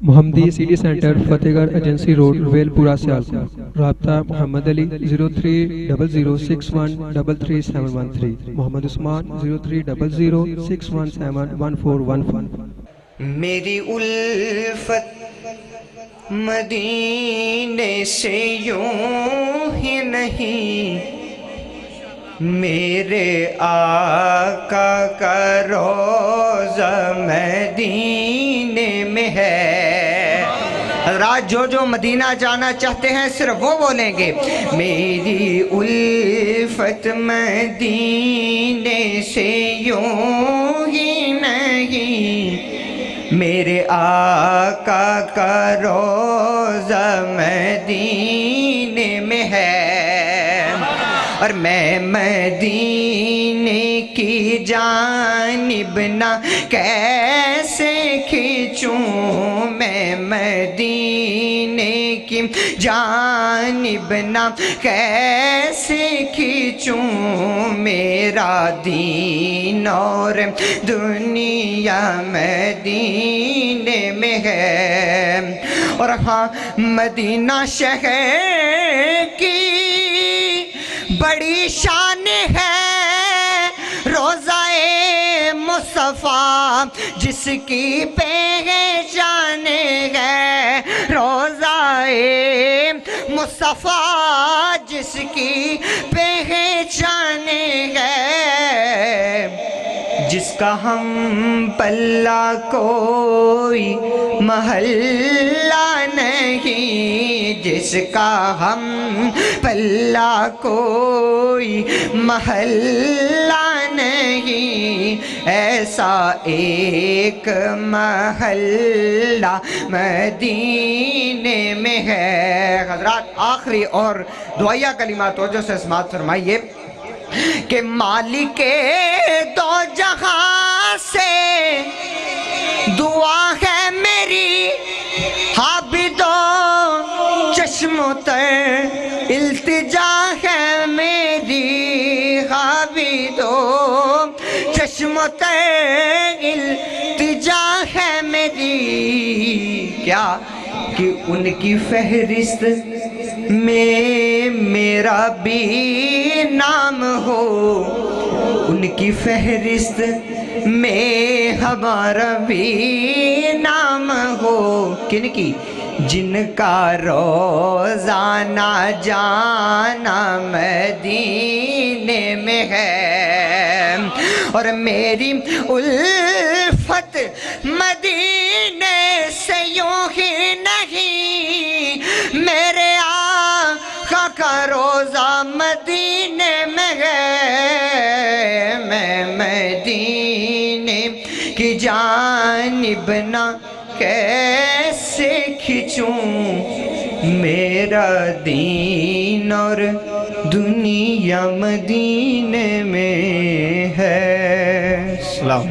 محمدی city centre فتح گڑھ agency road well پورا سیالکوٹ. رابطہ محمد علی 0300613373 محمد عثمان 030061711415. میری الفت مدینے سے یوں ہی نہیں، میرے آقا کا روضہ مدینے میں ہے. حضرات جو مدینہ جانا چاہتے ہیں صرف وہ بولیں گے میری الفت مدینے سے یوں ہی نہیں، میرے آقا کا روضہ مدینے میں ہے. اور میں مدینے کی جانب نہ کیسے کھینچوں، میں مدینے کی جانب نہ کیسے کھینچوں، میرا دین اور دنیا مدینے میں ہے. اور ہاں مدینہ شہر کی بڑی شان ہے، روضہ مصطفیٰ جس کی پہچان ہے، روضہ مصطفیٰ جس کی پہچان ہے، جس کا ہم پلہ کوئی محلہ نہیں، جس کا ہم پلہ کوئی محلہ نہیں، ایسا ایک محلہ مدینے میں ہے. حضرات آخری اور دعائیہ کلمات توجہ سے سماعت فرمائیے کہ مالک دو جہاں سے دعا ہے میری، حابدو چشموں تر التجا ہے میری، حابدو چشموں تر التجا ہے میری. کیا کہ ان کی فہرست میں میرا بھی نام ہو، ان کی فہرست میں ہمارا بھی نام ہو. کن کی؟ جن کا روزانہ جانا مدینے میں ہے. اور میری الفت مدینے سے یوں ہی نہیں، میرے آقا کا روضہ مدینے میں ہے. میں مدینے کی جانب نہ کیسے کھینچوں، میرا دین اور دنیا مدینے میں ہے. سلام.